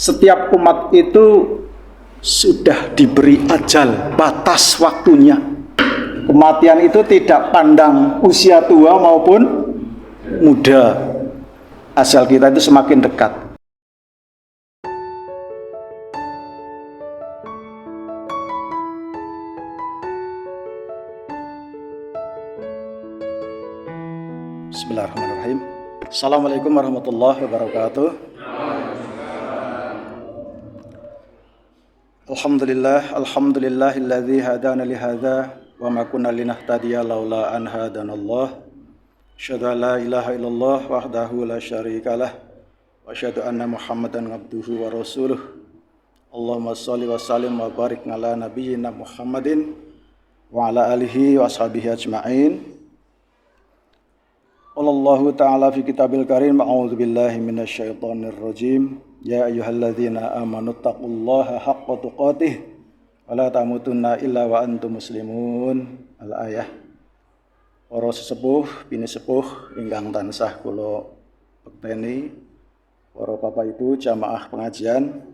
Setiap umat itu sudah diberi ajal, batas waktunya. Kematian itu tidak pandang usia tua maupun muda. Ajal kita itu semakin dekat. Bismillahirrahmanirrahim. Assalamualaikum warahmatullahi wabarakatuh. Alhamdulillahilladzi hadana li hadza wa ma kunna linahtadiya laula an hadanallah. Asyhadu an la ilaha illallah wahdahu la syarikalah wa asyhadu anna Muhammadan abduhu wa rasuluh. Allahumma shalli wa sallim wa barik ala nabiyyina Muhammadin wa ala alihi wa ashabihi ajma'in. Allahu ta'ala fi kitabil karim, a'udzu billahi minasyaitonir rajim. Ya ayyuhalladzina amanu taqullaha haqqa tuqatih wa la tamutunna illa wa antum muslimun. Al-ayah. Para sesepuh, bini sepuh ingkang tansah kula bekteni, para Bapak Ibu jamaah pengajian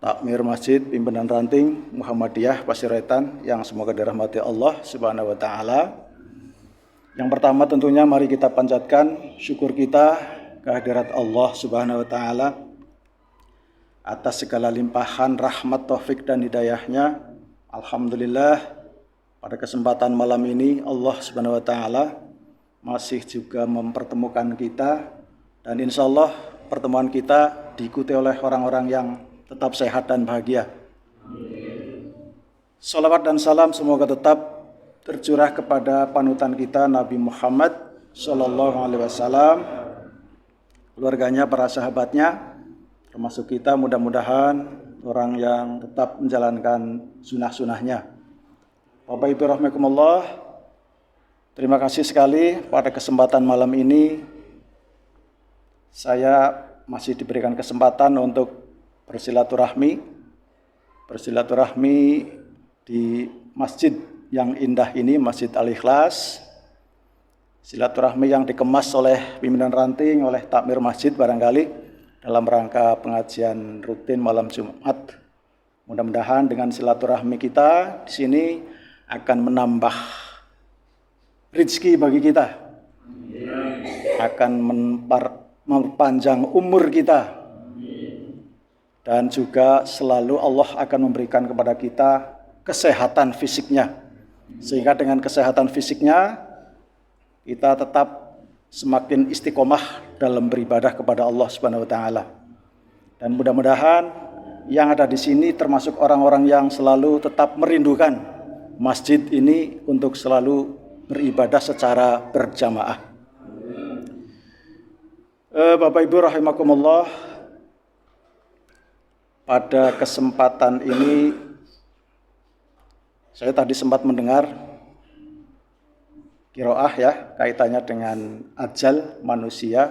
Takmir Masjid Pimpinan Ranting Muhammadiyah Pasiretan yang semoga dirahmati Allah Subhanahu wa taala. Yang pertama tentunya mari kita panjatkan syukur kita kehadirat Allah Subhanahu wa taala atas segala limpahan rahmat, taufik dan hidayahnya. Alhamdulillah pada kesempatan malam ini Allah Subhanahu wa taala masih juga mempertemukan kita, dan insya Allah pertemuan kita diikuti oleh orang-orang yang tetap sehat dan bahagia. Salawat dan salam semoga tetap tercurah kepada panutan kita Nabi Muhammad Sallallahu Alaihi Wasallam, keluarganya, para sahabatnya, termasuk kita, mudah-mudahan orang yang tetap menjalankan sunnah-sunnahnya. Bapak Ibu rahimakumullah, terima kasih sekali pada kesempatan malam ini saya masih diberikan kesempatan untuk bersilaturahmi di masjid yang indah ini, Masjid Al-Ikhlas. Silaturahmi yang dikemas oleh pimpinan ranting, oleh takmir masjid barangkali dalam rangka pengajian rutin malam Jumat. Mudah-mudahan dengan silaturahmi kita di sini akan menambah rezeki bagi kita, akan memperpanjang umur kita, dan juga selalu Allah akan memberikan kepada kita kesehatan fisiknya, sehingga dengan kesehatan fisiknya kita tetap semakin istiqomah dalam beribadah kepada Allah Subhanahu wa taala. Dan mudah-mudahan yang ada di sini termasuk orang-orang yang selalu tetap merindukan masjid ini untuk selalu beribadah secara berjamaah. Bapak Ibu rahimakumullah, pada kesempatan ini saya tadi sempat mendengar qiraah ya, kaitannya dengan ajal manusia.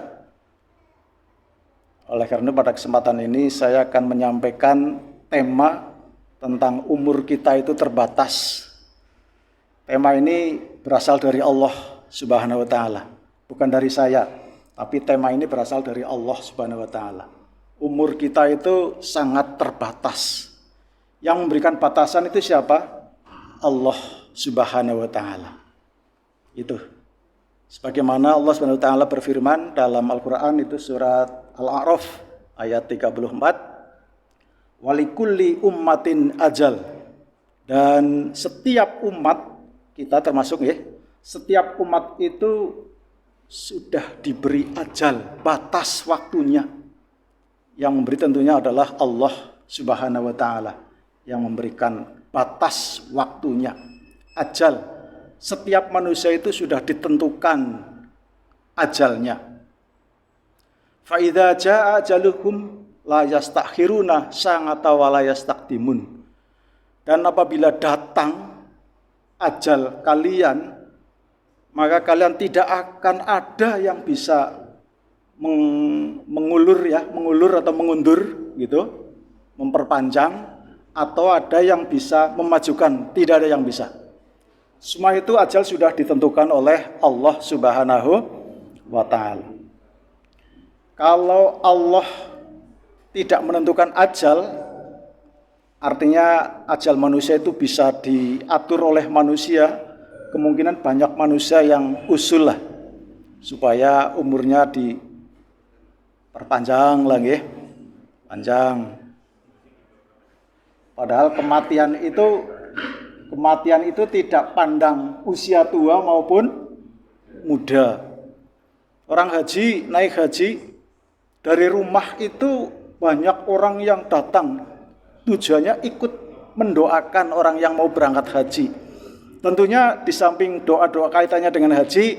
Oleh karena pada kesempatan ini saya akan menyampaikan tema tentang umur kita itu terbatas. Tema ini berasal dari Allah Subhanahu wa taala, bukan dari saya, tapi tema ini berasal dari Allah Subhanahu wa taala. Umur kita itu sangat terbatas. Yang memberikan batasan itu siapa? Allah Subhanahu wa taala. Itu sebagaimana Allah Subhanahu wa taala berfirman dalam Al-Qur'an, itu surat Al-A'raf ayat 34, walikulli ummatin ajal, dan setiap umat kita termasuk ya, setiap umat itu sudah diberi ajal, batas waktunya. Yang memberi tentunya adalah Allah Subhanahu wa taala yang memberikan batas waktunya, ajal. Setiap manusia itu sudah ditentukan ajalnya. Fa idza jaa ajaluhum la yastakhiruna sa'ata wa la yastaqdimun. Dan apabila datang ajal kalian, maka kalian tidak akan ada yang bisa mengulur atau mengundur gitu, memperpanjang, atau ada yang bisa memajukan, tidak ada yang bisa. Semua itu ajal sudah ditentukan oleh Allah Subhanahu wa taala. Kalau Allah tidak menentukan ajal, artinya ajal manusia itu bisa diatur oleh manusia. Kemungkinan banyak manusia yang usul lah supaya umurnya diperpanjang lagi, panjang. Padahal kematian itu tidak pandang usia tua maupun muda. Orang haji, naik haji, dari rumah itu banyak orang yang datang. Tujuannya ikut mendoakan orang yang mau berangkat haji. Tentunya di samping doa-doa kaitannya dengan haji,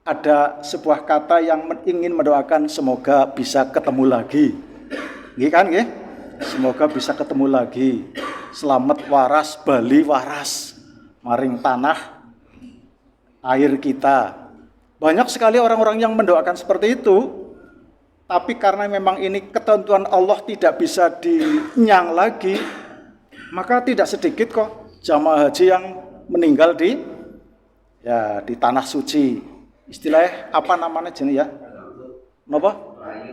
ada sebuah kata yang ingin mendoakan semoga bisa ketemu lagi. Nggih kan nggih? Semoga bisa ketemu lagi. Selamat waras, Bali waras. Maring tanah air kita. Banyak sekali orang-orang yang mendoakan seperti itu. Tapi karena memang ini ketentuan Allah tidak bisa dinyang lagi, maka tidak sedikit kok jamaah haji yang meninggal di tanah suci. Istilahnya apa namanya jenis ya? Napa?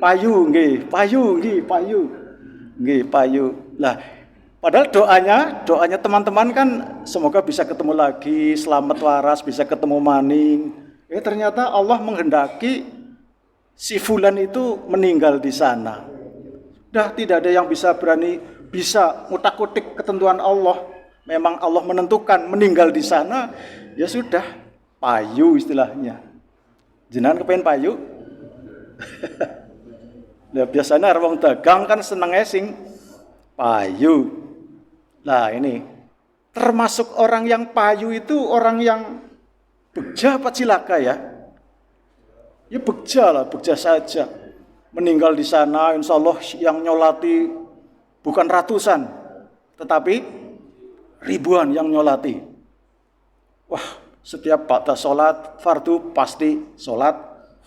Payu nggih, payu. Lah, padahal doanya teman-teman kan semoga bisa ketemu lagi, selamat waras, bisa ketemu maning. Ternyata Allah menghendaki si fulan itu meninggal di sana. Tidak ada yang bisa ngutak-ngutik ketentuan Allah. Memang Allah menentukan meninggal di sana, ya sudah, payu istilahnya. Jenengan kepengen payu? Nah, biasanya orang dagang kan senengnya sing payu. Nah ini, termasuk orang yang payu itu orang yang beja apa cilaka ya? Ya begja saja. Meninggal di sana, insya Allah yang nyolati bukan ratusan, tetapi ribuan yang nyolati. Wah, setiap batas sholat, fardu pasti sholat,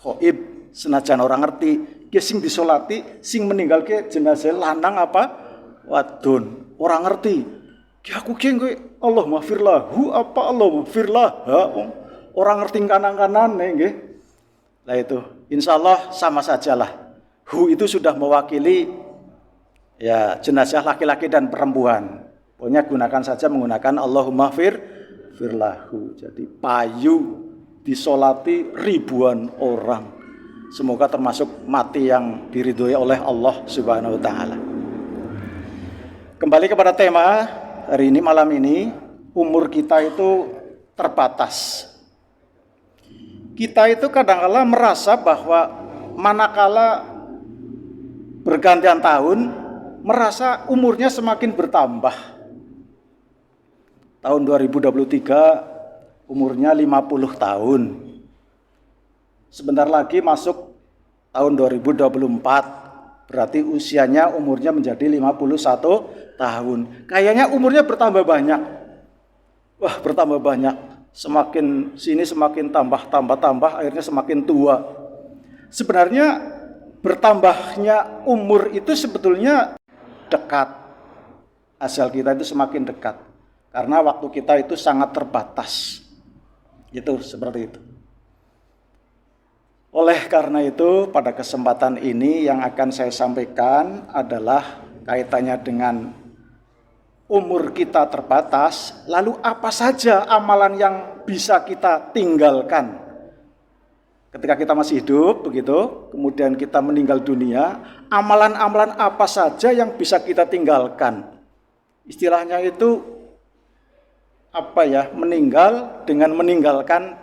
khoib, senajan orang ngerti, sing disolati, sing meninggal ke jenazah lanang apa? Wadon, orang ngerti. Aku kowe Allah maghfirlahu apa Allah maghfirlah? Orang ngerti kanan-kanan nggih. Nah itu, insya Allah sama sajalah. Hu itu sudah mewakili ya jenazah laki-laki dan perempuan. Pokoknya menggunakan Allahumma firlahu. Jadi payu disolati ribuan orang. Semoga termasuk mati yang diridhoi oleh Allah Subhanahu wa taala. Kembali kepada tema hari ini, malam ini, umur kita itu terbatas. Kita itu kadang-kala merasa bahwa manakala bergantian tahun, merasa umurnya semakin bertambah. Tahun 2023 umurnya 50 tahun. Sebentar lagi masuk tahun 2024, berarti usianya umurnya menjadi 51 tahun. Kayaknya umurnya bertambah banyak. Wah, bertambah banyak. Semakin sini semakin tambah, akhirnya semakin tua. Sebenarnya bertambahnya umur itu sebetulnya dekat. Asal kita itu semakin dekat. Karena waktu kita itu sangat terbatas. Itu seperti itu. Oleh karena itu, pada kesempatan ini yang akan saya sampaikan adalah kaitannya dengan umur kita terbatas, lalu apa saja amalan yang bisa kita tinggalkan ketika kita masih hidup, begitu, kemudian kita meninggal dunia, amalan-amalan apa saja yang bisa kita tinggalkan. Istilahnya itu meninggal dengan meninggalkan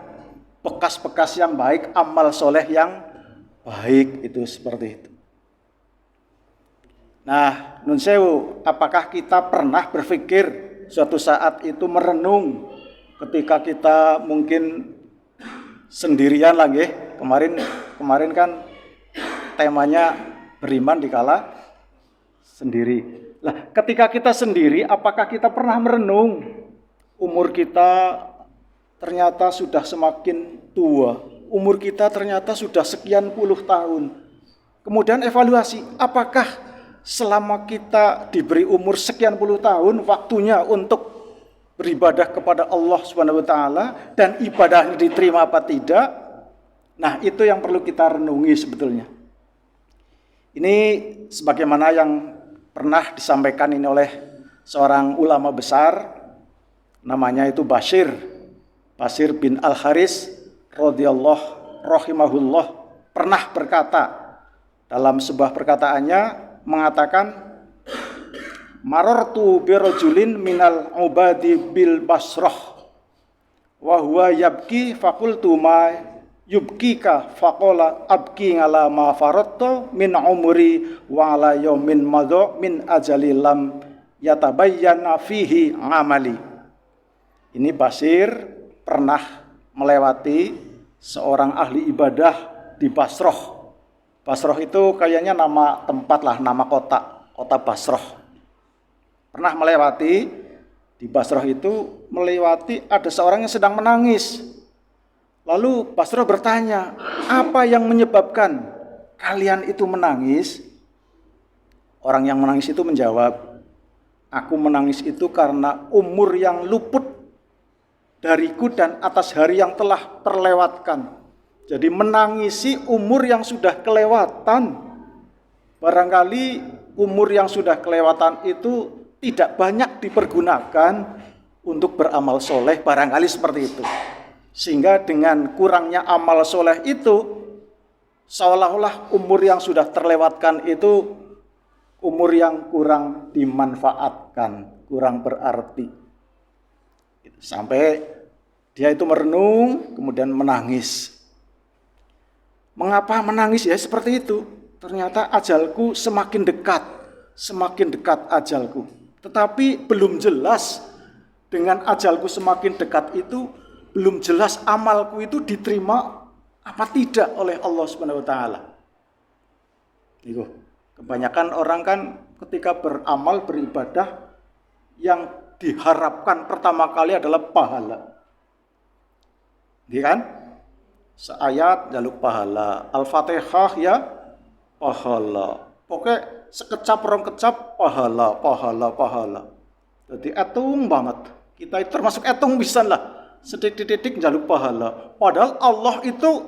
bekas-bekas yang baik, amal soleh yang baik, itu seperti itu. Nah, nun sewu, apakah kita pernah berpikir suatu saat itu merenung ketika kita mungkin sendirian lagi? Kemarin kan temanya beriman dikala sendiri. Lah, ketika kita sendiri, apakah kita pernah merenung umur kita ternyata sudah semakin tua, umur kita ternyata sudah sekian puluh tahun. Kemudian evaluasi, apakah selama kita diberi umur sekian puluh tahun, waktunya untuk beribadah kepada Allah Subhanahu wa taala dan ibadahnya diterima apa tidak? Nah, itu yang perlu kita renungi sebetulnya. Ini sebagaimana yang pernah disampaikan ini oleh seorang ulama besar, namanya itu Bashir bin Al-Haris radhiyallahu rahimahullah, pernah berkata dalam sebuah perkataannya mengatakan, marartu birajulin minal ubadi bil Basrah wa huwa yabki faqultu ma yubkika faqala abki ala ma faradtu min umri wa ala yaumin madha min ajali lam yatabayyana fihi amali. Ini Basir pernah melewati seorang ahli ibadah di Basrah. Basrah itu kayaknya nama tempat lah, nama kota Basrah. Pernah melewati di Basrah itu, melewati ada seorang yang sedang menangis. Lalu Basrah bertanya, apa yang menyebabkan kalian itu menangis? Orang yang menangis itu menjawab, aku menangis itu karena umur yang luput dariku dan atas hari yang telah terlewatkan. Jadi menangisi umur yang sudah kelewatan. Barangkali umur yang sudah kelewatan itu tidak banyak dipergunakan untuk beramal soleh, barangkali seperti itu. Sehingga dengan kurangnya amal soleh itu, seolah-olah umur yang sudah terlewatkan itu umur yang kurang dimanfaatkan, kurang berarti. Sampai dia itu merenung, kemudian menangis. Mengapa menangis? Ya seperti itu. Ternyata ajalku semakin dekat ajalku. Tetapi belum jelas, dengan ajalku semakin dekat itu, belum jelas amalku itu diterima apa tidak oleh Allah Subhanahu wa taala. Itu. Kebanyakan orang kan ketika beramal, beribadah, yang diharapkan pertama kali adalah pahala. Iya kan? Seayat jaluk pahala, Al-Fatihah ya pahala. Pokoknya sekecap rong kecap pahala. Jadi etung banget. Kita termasuk etung bisa lah. Sedetik-detik jaluk pahala. Padahal Allah itu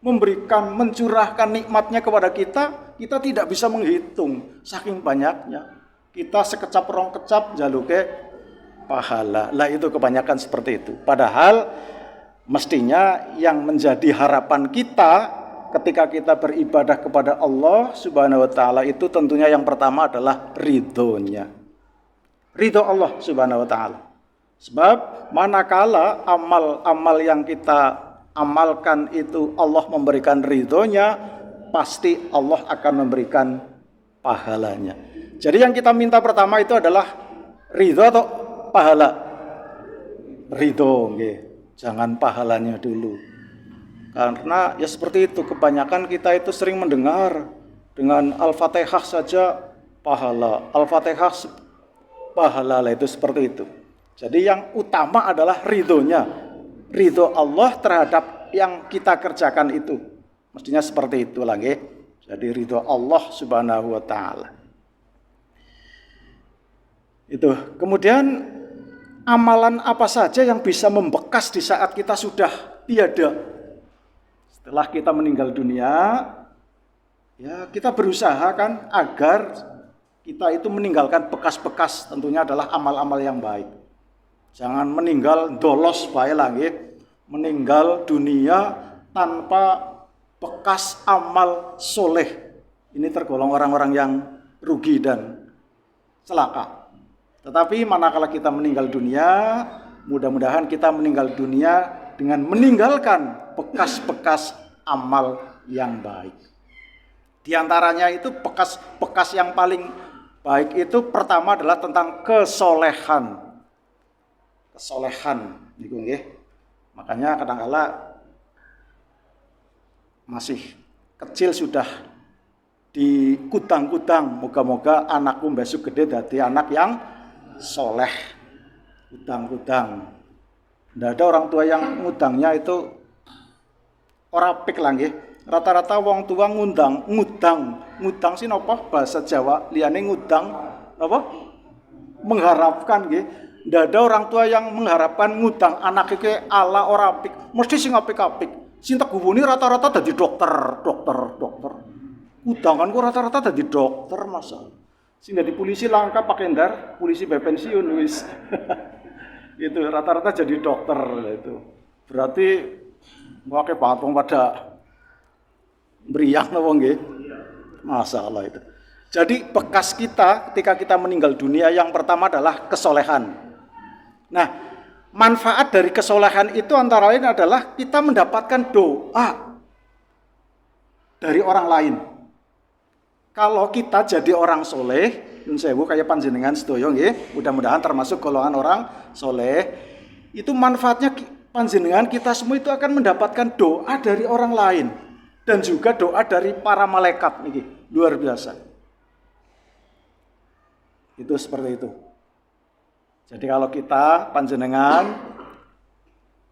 memberikan, mencurahkan nikmatnya kepada kita tidak bisa menghitung saking banyaknya. Kita sekecap rong kecap jaluknya pahala. Lah itu kebanyakan seperti itu. Padahal mestinya yang menjadi harapan kita ketika kita beribadah kepada Allah Subhanahu wa taala itu tentunya yang pertama adalah ridhonya. Ridho Allah Subhanahu wa taala. Sebab manakala amal-amal yang kita amalkan itu Allah memberikan ridhonya, pasti Allah akan memberikan pahalanya. Jadi yang kita minta pertama itu adalah ridho atau pahala? Ridho, nggih. Jangan pahalanya dulu. Karena ya seperti itu, kebanyakan kita itu sering mendengar dengan Al-Fatihah saja pahala. Al-Fatihah pahala lah, itu seperti itu. Jadi yang utama adalah ridhonya. Ridho Allah terhadap yang kita kerjakan itu. Mestinya seperti itu lagi. Jadi ridho Allah Subhanahu wa taala. Itu. Kemudian amalan apa saja yang bisa membekas di saat kita sudah tiada? Setelah kita meninggal dunia, ya kita berusaha kan agar kita itu meninggalkan bekas-bekas, tentunya adalah amal-amal yang baik. Jangan meninggal dolos bae lagi, meninggal dunia tanpa bekas amal soleh. Ini tergolong orang-orang yang rugi dan celaka. Tetapi manakala kita meninggal dunia, mudah-mudahan kita meninggal dunia dengan meninggalkan bekas-bekas amal yang baik. Di antaranya itu bekas yang paling baik itu pertama adalah tentang kesolehan. Kesolehan, niku nggih. Makanya kadang-kala masih kecil sudah dikutang-kutang, moga-moga anakku besok gede dadi anak yang soleh. Kutang-kutang. Tidak ada orang tua yang ngutangnya itu ora pik lah nggih. Rata-rata wong tua ngundang, ngutang sih napa bahasa Jawa liyane ngundang napa? Mengharapkan nggih. Tidak ada orang tua yang mengharapkan ngutang anak iki ala ora pik. Mesti sing apik-apik. Sing tegubuni rata-rata dadi dokter. Udangan ku rata-rata dadi dokter masa. Sing dadi polisi langka pakai ndar, polisi be pensiun wis. Itu rata-rata jadi dokter itu. Berarti wae patung pada meriang wong nggih. Masalah itu. Jadi bekas kita ketika kita meninggal dunia yang pertama adalah kesolehan. Nah, manfaat dari kesolehan itu antara lain adalah kita mendapatkan doa dari orang lain. Kalau kita jadi orang soleh, nun sewu kayak panjenengan sedoyo nggih, mudah-mudahan termasuk golongan orang soleh, itu manfaatnya panjenengan kita semua itu akan mendapatkan doa dari orang lain dan juga doa dari para malaikat niki, luar biasa. Itu seperti itu. Jadi kalau kita panjenengan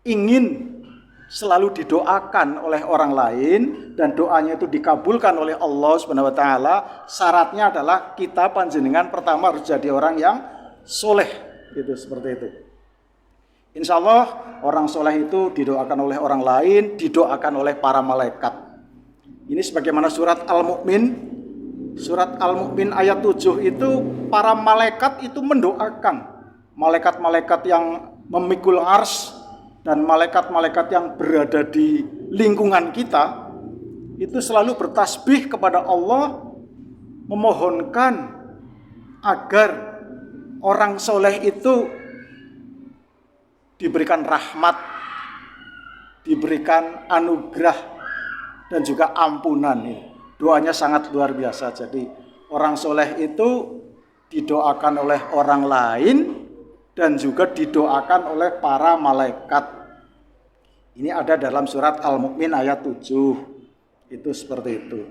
ingin selalu didoakan oleh orang lain dan doanya itu dikabulkan oleh Allah Subhanahu wa taala, syaratnya adalah kita panjenengan pertama harus jadi orang yang soleh, gitu seperti itu. Insya Allah orang soleh itu didoakan oleh orang lain, didoakan oleh para malaikat. Ini sebagaimana surat Al-Mu'min, surat Al-Mu'min ayat 7 itu para malaikat itu mendoakan. Malaikat-malaikat yang memikul ars dan malaikat-malaikat yang berada di lingkungan kita itu selalu bertasbih kepada Allah, memohonkan agar orang soleh itu diberikan rahmat, diberikan anugerah dan juga ampunan. Doanya sangat luar biasa. Jadi orang soleh itu didoakan oleh orang lain dan juga didoakan oleh para malaikat. Ini ada dalam surat Al-Mu'min ayat 7. Itu seperti itu.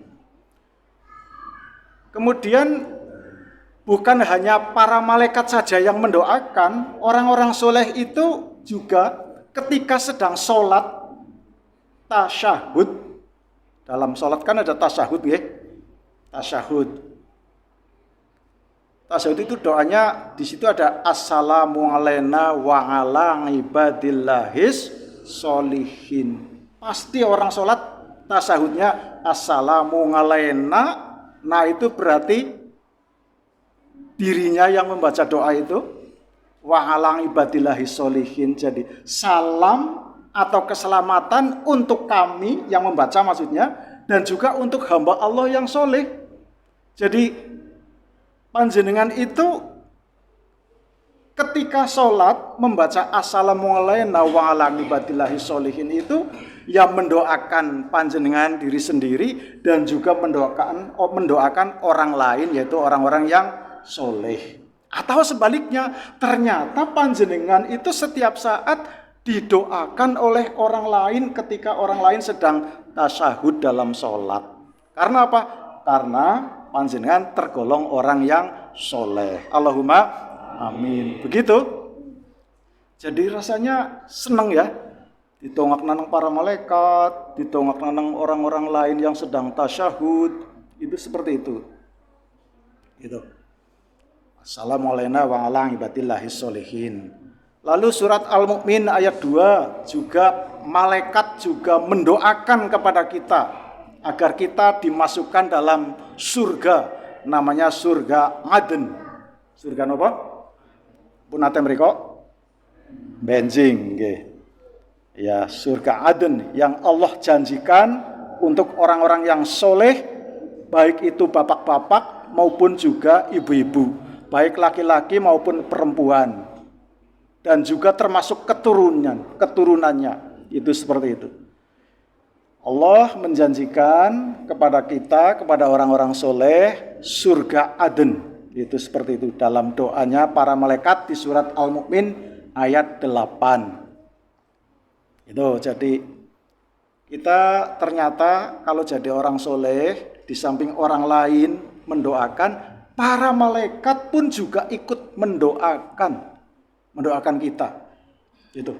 Kemudian bukan hanya para malaikat saja yang mendoakan, orang-orang soleh itu juga ketika sedang sholat tasyahud. Dalam sholat kan ada tasyahud ya. Tasyahud. Tasyahud itu doanya di situ ada assalamu alaina wa ala ibadillahis sholihin. Pasti orang sholat tasyahudnya assalamu alaina. Nah itu berarti dirinya yang membaca doa itu wa ala ibadillahis sholihin. Jadi salam atau keselamatan untuk kami yang membaca maksudnya dan juga untuk hamba Allah yang soleh. Jadi panjenengan itu ketika sholat membaca assalamualaikum wa ala ibadillahi sholihin itu yang mendoakan panjenengan diri sendiri dan juga mendoakan orang lain yaitu orang-orang yang soleh. Atau sebaliknya ternyata panjenengan itu setiap saat didoakan oleh orang lain ketika orang lain sedang tasyahud dalam sholat. Karena apa? Karena panjenengan tergolong orang yang soleh. Allahumma amin. Begitu. Jadi rasanya senang ya. Ditongak nanang para malaikat, ditongak nanang orang-orang lain yang sedang tasyahud. Itu seperti itu. Gitu. Assalamualaikum wa ala ibadillahis sholihin. Lalu surat Al-Mu'min ayat 2 juga malaikat juga mendoakan kepada kita agar kita dimasukkan dalam surga, namanya surga Aden. Surga apa? Punate mriko? Benjing nggih. Ya, surga Aden yang Allah janjikan untuk orang-orang yang soleh, baik itu bapak-bapak maupun juga ibu-ibu, baik laki-laki maupun perempuan. Dan juga termasuk keturunannya. Itu seperti itu. Allah menjanjikan kepada kita, kepada orang-orang soleh, surga Aden. Itu seperti itu dalam doanya para malaikat di surat Al-Mu'min ayat 8. Itu jadi kita ternyata kalau jadi orang soleh, di samping orang lain mendoakan, para malaikat pun juga ikut mendoakan kita. Itu.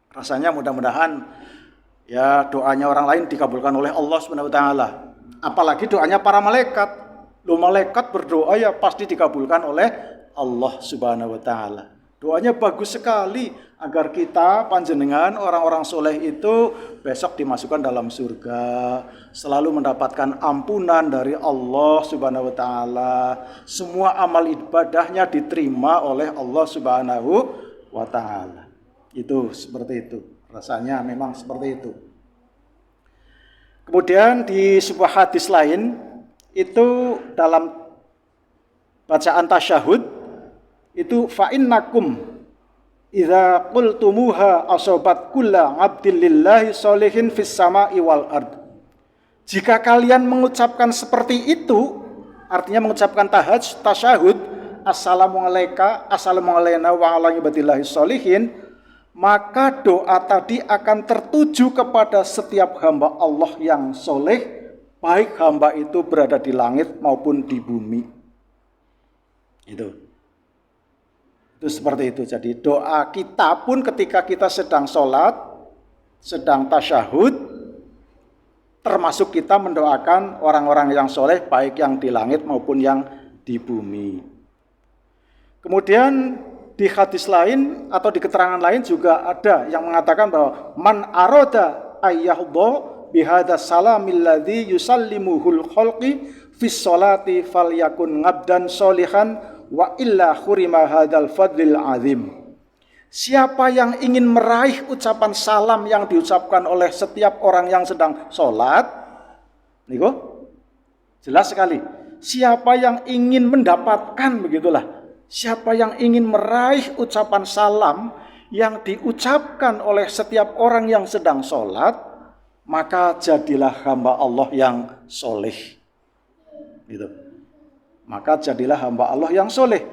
Rasanya mudah-mudahan ya doanya orang lain dikabulkan oleh Allah Subhanahu wa taala. Apalagi doanya para malaikat. Loh malaikat berdoa ya pasti dikabulkan oleh Allah Subhanahu wa taala. Doanya bagus sekali agar kita panjenengan orang-orang soleh itu besok dimasukkan dalam surga, selalu mendapatkan ampunan dari Allah Subhanahu wa taala. Semua amal ibadahnya diterima oleh Allah Subhanahu wa taala. Itu seperti itu. Rasanya memang seperti itu. Kemudian di sebuah hadis lain itu dalam bacaan tasyahud itu fa innakum idza qultumuha asobat kulla 'abdin lillahi sholihin fis sama'i wal ard. Jika kalian mengucapkan seperti itu, artinya mengucapkan tasyahud, assalamu alayna wa ala ibadillahi sholihin, maka doa tadi akan tertuju kepada setiap hamba Allah yang soleh, baik hamba itu berada di langit maupun di bumi. Itu seperti itu. Jadi doa kita pun ketika kita sedang sholat, sedang tasyahud, termasuk kita mendoakan orang-orang yang soleh, baik yang di langit maupun yang di bumi. Kemudian di hadis lain atau di keterangan lain juga ada yang mengatakan bahwa man aroda ayyahdo bihada salamil ladzi yusallimuhul khalqi fis sholati falyakun ngabdan sholihan wa illa khurima hadzal fadlil azim. Siapa yang ingin meraih ucapan salam yang diucapkan oleh setiap orang yang sedang sholat, niku jelas sekali. Siapa yang ingin mendapatkan, begitulah, siapa yang ingin meraih ucapan salam yang diucapkan oleh setiap orang yang sedang sholat, maka jadilah hamba Allah yang soleh. Gitu. Maka jadilah hamba Allah yang soleh.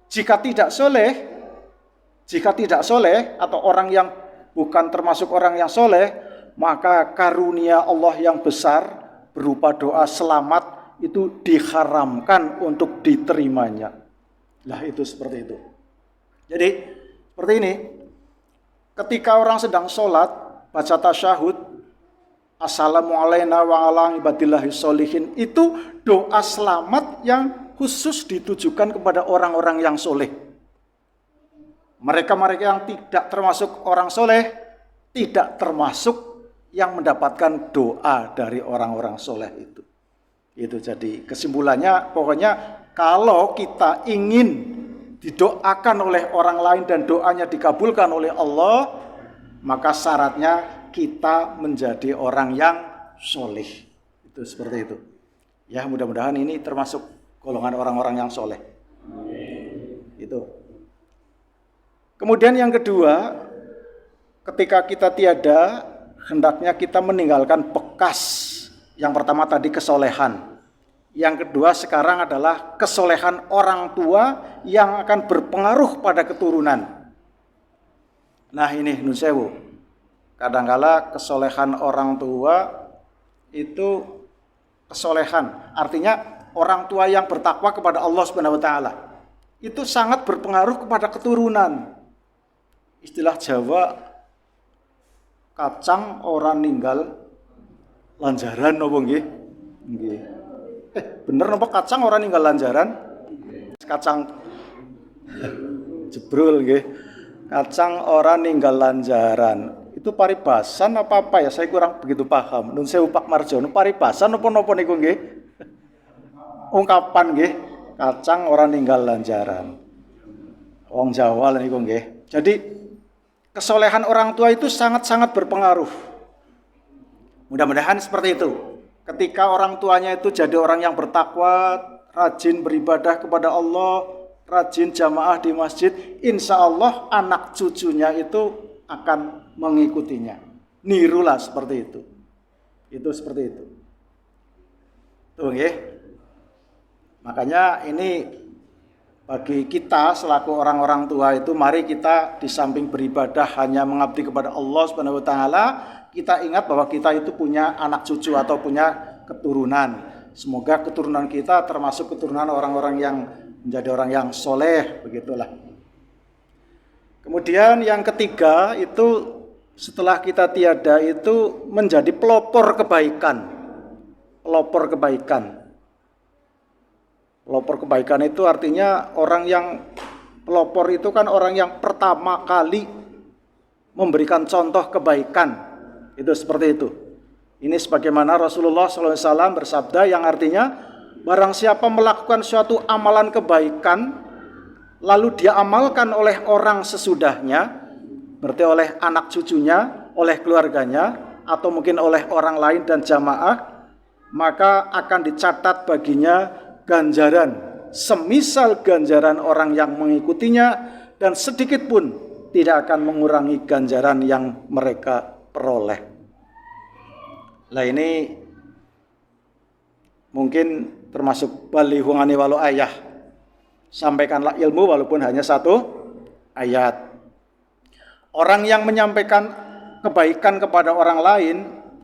Jika tidak soleh atau orang yang bukan termasuk orang yang soleh, maka karunia Allah yang besar berupa doa selamat itu diharamkan untuk diterimanya. Lah itu seperti itu. Jadi seperti ini, ketika orang sedang sholat, baca tasyahud, assalamu alayna wa ala ibadillahi sholihin, itu doa selamat yang khusus ditujukan kepada orang-orang yang soleh. Mereka-mereka yang tidak termasuk orang soleh, tidak termasuk yang mendapatkan doa dari orang-orang soleh itu. Itu jadi kesimpulannya, pokoknya kalau kita ingin didoakan oleh orang lain dan doanya dikabulkan oleh Allah, maka syaratnya kita menjadi orang yang soleh. Itu seperti itu. Ya, mudah-mudahan ini termasuk golongan orang-orang yang soleh. Itu. Kemudian yang kedua, ketika kita tiada, hendaknya kita meninggalkan bekas. Yang pertama tadi kesolehan. Yang kedua sekarang adalah kesolehan orang tua yang akan berpengaruh pada keturunan. Nah ini nun sewu. Kadangkala kesolehan orang tua itu kesolehan, artinya orang tua yang bertakwa kepada Allah Subhanahu wa taala. Itu sangat berpengaruh kepada keturunan. Istilah Jawa, kacang orang ninggal lanjaran napa nggih? Nggih. Bener napa kacang orang ninggal lanjaran? Kacang jebrul nggih. Kacang orang ninggal lanjaran. Itu paribasan apa ya? Saya kurang begitu paham. Nun sewu Pak Marjono, paribasan apa-napa niku nggih? Ungkapan nggih. Kacang orang ninggal lanjaran. Wong Jawa niku nggih. Jadi kesolehan orang tua itu sangat-sangat berpengaruh. Mudah-mudahan seperti itu. Ketika orang tuanya itu jadi orang yang bertakwa, rajin beribadah kepada Allah, rajin jamaah di masjid, insya Allah anak cucunya itu akan mengikutinya. Nirulah seperti itu. Itu seperti itu. Tuh nggih. Makanya ini bagi kita selaku orang-orang tua itu, mari kita di samping beribadah hanya mengabdi kepada Allah Subhanahu wa taala, kita ingat bahwa kita itu punya anak cucu atau punya keturunan. Semoga keturunan kita termasuk keturunan orang-orang yang menjadi orang yang soleh, begitulah. Kemudian yang ketiga itu setelah kita tiada itu menjadi pelopor kebaikan. Pelopor kebaikan. Pelopor kebaikan itu artinya orang yang Pelopor itu kan orang yang pertama kali memberikan contoh kebaikan. Itu seperti itu. Ini sebagaimana Rasulullah SAW bersabda yang artinya, barang siapa melakukan suatu amalan kebaikan, lalu dia amalkan oleh orang sesudahnya, berarti oleh anak cucunya, oleh keluarganya, atau mungkin oleh orang lain dan jamaah, maka akan dicatat baginya ganjaran semisal ganjaran orang yang mengikutinya, dan sedikit pun tidak akan mengurangi ganjaran yang mereka peroleh. Nah ini mungkin termasuk balihungani walau ayah, sampaikanlah ilmu walaupun hanya satu ayat. Orang yang menyampaikan kebaikan kepada orang lain,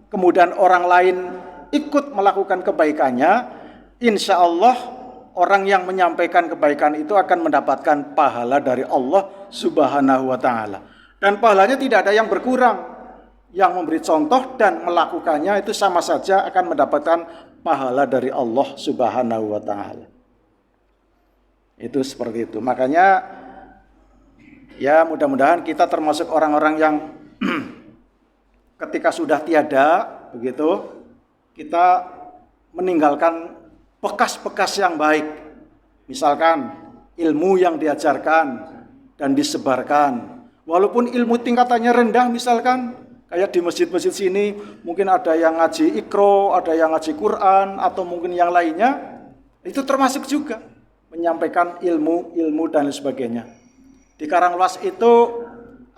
kemudian orang lain ikut melakukan kebaikannya, insya Allah orang yang menyampaikan kebaikan itu akan mendapatkan pahala dari Allah Subhanahu wa ta'ala. Dan pahalanya tidak ada yang berkurang. Yang memberi contoh dan melakukannya itu sama saja akan mendapatkan pahala dari Allah Subhanahu wa ta'ala. Itu seperti itu. Makanya ya mudah-mudahan kita termasuk orang-orang yang ketika sudah tiada begitu, kita meninggalkan bekas-bekas yang baik, misalkan ilmu yang diajarkan dan disebarkan, walaupun ilmu tingkatannya rendah, misalkan kayak di masjid-masjid sini mungkin ada yang ngaji Iqra, ada yang ngaji Quran, atau mungkin yang lainnya, itu termasuk juga menyampaikan ilmu dan sebagainya. Di Karangluas itu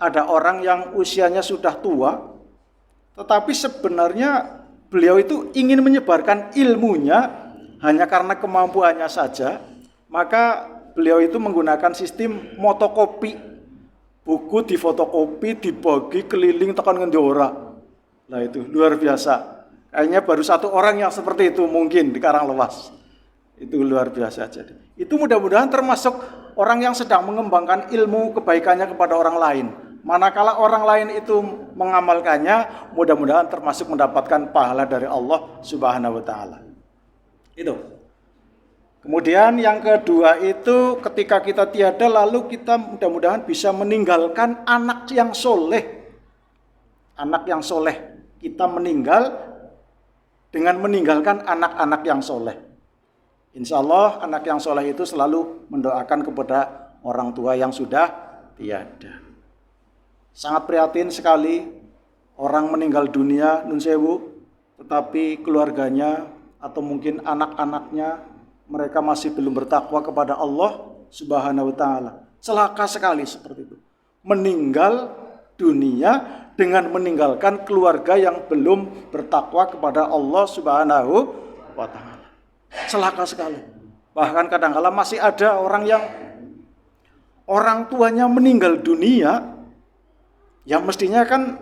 ada orang yang usianya sudah tua, tetapi sebenarnya beliau itu ingin menyebarkan ilmunya hanya karena kemampuannya saja, maka beliau itu menggunakan sistem motokopi. Buku difotokopi, dibagi keliling tekan ngendi ora. Nah itu luar biasa. Kayaknya baru satu orang yang seperti itu mungkin di Karanglewas. Itu luar biasa jadi. Itu mudah-mudahan termasuk orang yang sedang mengembangkan ilmu kebaikannya kepada orang lain. Manakala orang lain itu mengamalkannya, mudah-mudahan termasuk mendapatkan pahala dari Allah Subhanahu wa ta'ala. Itu. Kemudian yang kedua itu ketika kita tiada, lalu kita mudah-mudahan bisa meninggalkan anak yang soleh. Anak yang soleh. Kita meninggal dengan meninggalkan anak-anak yang soleh. Insya Allah anak yang soleh itu selalu mendoakan kepada orang tua yang sudah tiada. Sangat prihatin sekali orang meninggal dunia nun sewu, tetapi keluarganya atau mungkin anak-anaknya mereka masih belum bertakwa kepada Allah Subhanahu wa ta'ala. Celaka sekali seperti itu. Meninggal dunia dengan meninggalkan keluarga yang belum bertakwa kepada Allah Subhanahu wa ta'ala. Celaka sekali. Bahkan kadang-kala masih ada orang yang orang tuanya meninggal dunia, yang mestinya kan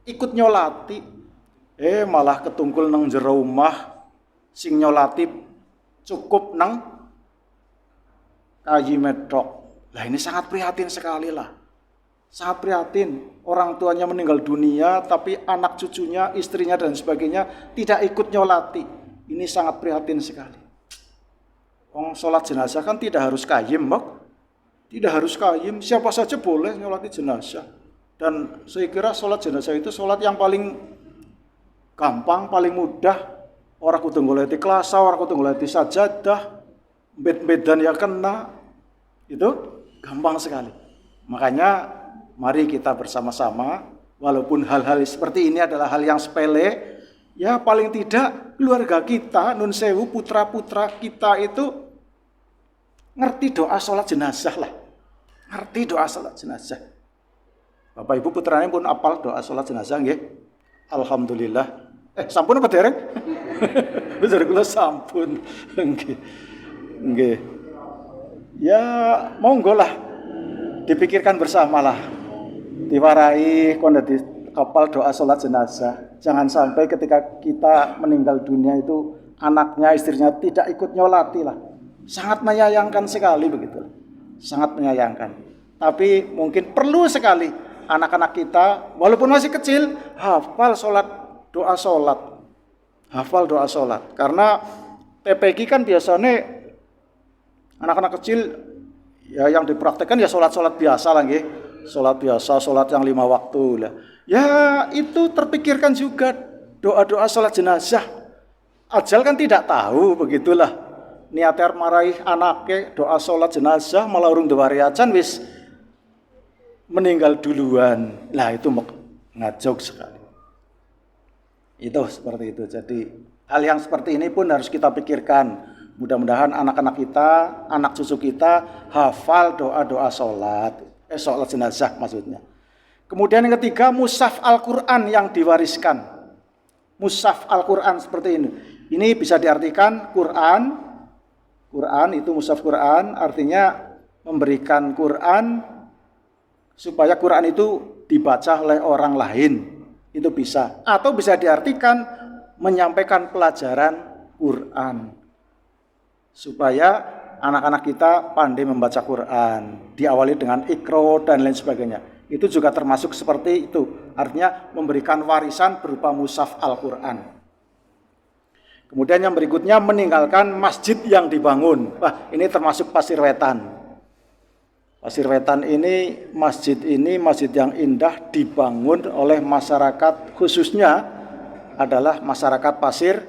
ikut nyolati, malah ketungkul nang jero omah, sing nyolati cukup nang kaji medok. Lah ini sangat prihatin sekali lah. Sangat prihatin. Orang tuanya meninggal dunia, tapi anak cucunya, istrinya dan sebagainya tidak ikut nyolati. Ini sangat prihatin sekali. Sholat jenazah kan tidak harus qayyim, Mbak. Tidak harus qayyim, siapa saja boleh nyolati jenazah. Dan saya kira sholat jenazah itu sholat yang paling gampang, paling mudah. Orang kudu goleti klasa, orang kudu goleti sajadah, bed-bedan ya kena. Itu gampang sekali. Makanya mari kita bersama-sama, walaupun hal-hal seperti ini adalah hal yang sepele, ya paling tidak keluarga kita, nun sewu, putra-putra kita itu ngerti doa sholat jenazah lah. Ngerti doa sholat jenazah. Bapak Ibu putranya pun apal doa sholat jenazah nggih. Alhamdulillah. Sampun apa dereng? Bener kula sampun. Nggih. Ya monggo lah. Dipikirkan bersamalah. Diwarai kon dadi apal doa sholat jenazah. Jangan sampai ketika kita meninggal dunia itu anaknya, istrinya tidak ikut nyolati lah. Sangat menyayangkan sekali begitu. Sangat menyayangkan. Tapi mungkin perlu sekali anak-anak kita walaupun masih kecil hafal doa sholat. Hafal doa sholat. Karena PPG kan biasanya anak-anak kecil Ya yang dipraktekkan ya sholat-sholat biasa lah nggih. Sholat biasa, sholat yang 5 waktu lah. Ya itu terpikirkan juga doa-doa sholat jenazah. Ajal kan tidak tahu begitulah. Niater marahi anake doa sholat jenazah malah urung dewariacan wis meninggal duluan. Lah itu ngajok sekali. Itu seperti itu. Jadi hal yang seperti ini pun harus kita pikirkan. Mudah-mudahan anak-anak kita, anak cucu kita hafal doa-doa sholat jenazah maksudnya. Kemudian yang ketiga, mushaf Al-Quran yang diwariskan. Mushaf Al-Quran seperti ini. Ini bisa diartikan Quran itu mushaf Quran, artinya memberikan Quran supaya Quran itu dibaca oleh orang lain. Itu bisa. Atau bisa diartikan menyampaikan pelajaran Quran. Supaya anak-anak kita pandai membaca Quran, diawali dengan Iqra dan lain sebagainya. Itu juga termasuk seperti itu, artinya memberikan warisan berupa mushaf Al-Quran. Kemudian yang berikutnya meninggalkan masjid yang dibangun. Wah, ini termasuk Pasir Wetan. Pasir Wetan ini masjid yang indah dibangun oleh masyarakat, khususnya adalah masyarakat Pasir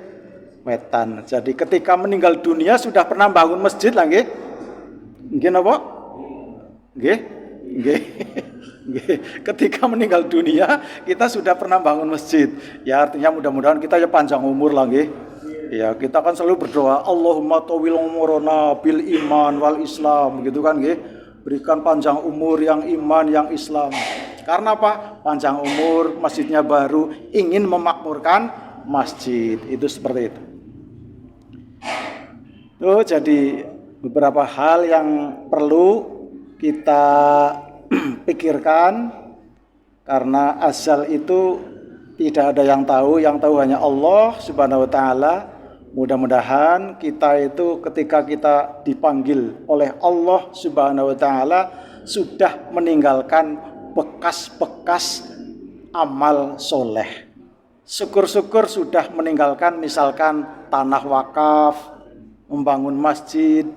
Wetan. Jadi ketika meninggal dunia sudah pernah bangun masjid lah nggih. Nggih napa? Nggih. Nggih. Ketika meninggal dunia kita sudah pernah bangun masjid. Ya artinya mudah-mudahan kita ya panjang umur lah nggih. Ya kita kan selalu berdoa Allahumma tawil umurana bil iman wal Islam gitu kan nggih. Berikan panjang umur yang iman yang Islam. Karena apa? Panjang umur, masjidnya baru, ingin memakmurkan masjid. Itu seperti itu. Jadi beberapa hal yang perlu kita pikirkan karena azal itu tidak ada yang tahu hanya Allah Subhanahu wa taala. Mudah-mudahan kita itu ketika kita dipanggil oleh Allah Subhanahu wa taala sudah meninggalkan bekas-bekas amal soleh. Syukur-syukur sudah meninggalkan misalkan tanah wakaf, membangun masjid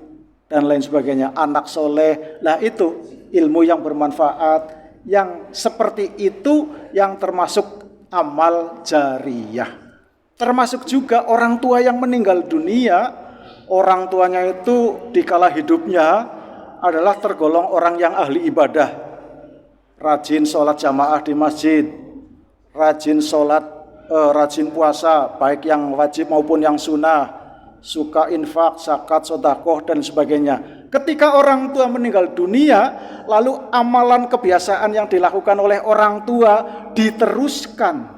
dan lain sebagainya, anak soleh. Lah itu ilmu yang bermanfaat, yang seperti itu yang termasuk amal jariyah. Termasuk juga orang tua yang meninggal dunia, orang tuanya itu dikala hidupnya adalah tergolong orang yang ahli ibadah, rajin sholat jamaah di masjid, rajin puasa, baik yang wajib maupun yang sunnah, suka infak, zakat, sedekah dan sebagainya. Ketika orang tua meninggal dunia, lalu amalan kebiasaan yang dilakukan oleh orang tua diteruskan,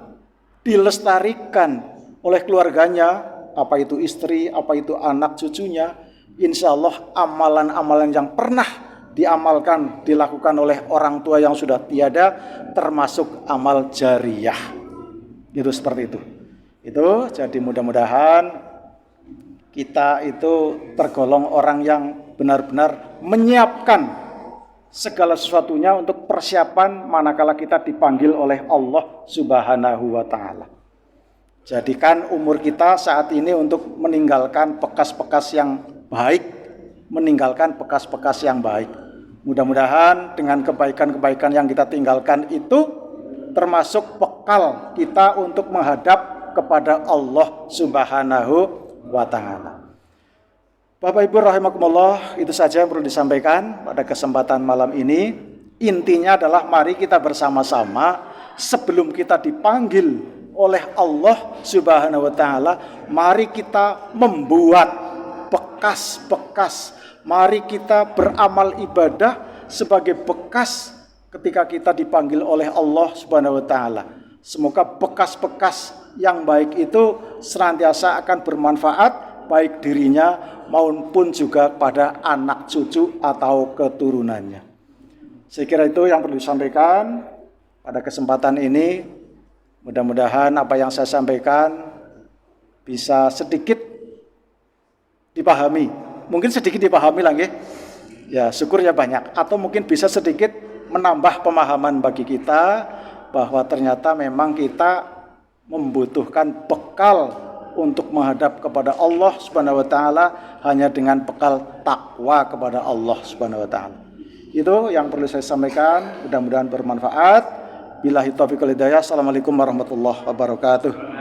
dilestarikan oleh keluarganya, apa itu istri, apa itu anak cucunya. Insya Allah amalan-amalan yang pernah diamalkan, dilakukan oleh orang tua yang sudah tiada, termasuk amal jariyah. Itu seperti itu. Itu jadi mudah-mudahan kita itu tergolong orang yang benar-benar menyiapkan segala sesuatunya untuk persiapan manakala kita dipanggil oleh Allah Subhanahu wa taala. Jadikan umur kita saat ini untuk meninggalkan bekas-bekas yang baik, meninggalkan bekas-bekas yang baik. Mudah-mudahan dengan kebaikan-kebaikan yang kita tinggalkan itu termasuk bekal kita untuk menghadap kepada Allah Subhanahu wa ta'ala. Bapak Ibu rahimakumullah, itu saja yang perlu disampaikan pada kesempatan malam ini. Intinya adalah mari kita bersama-sama sebelum kita dipanggil oleh Allah Subhanahu wa ta'ala, mari kita membuat bekas-bekas, mari kita beramal ibadah sebagai bekas ketika kita dipanggil oleh Allah Subhanahu wa ta'ala. Semoga bekas-bekas yang baik itu senantiasa akan bermanfaat baik dirinya maupun juga pada anak cucu atau keturunannya. Saya kira itu yang perlu disampaikan pada kesempatan ini. Mudah-mudahan apa yang saya sampaikan bisa sedikit dipahami. Mungkin sedikit dipahami lagi. Ya, syukurnya banyak. Atau mungkin bisa sedikit menambah pemahaman bagi kita bahwa ternyata memang kita membutuhkan bekal untuk menghadap kepada Allah Subhanahu wa taala hanya dengan bekal takwa kepada Allah Subhanahu wa taala. Itu yang perlu saya sampaikan, mudah-mudahan bermanfaat. Billahi taufiq wal hidayah. Assalamualaikum warahmatullahi wabarakatuh.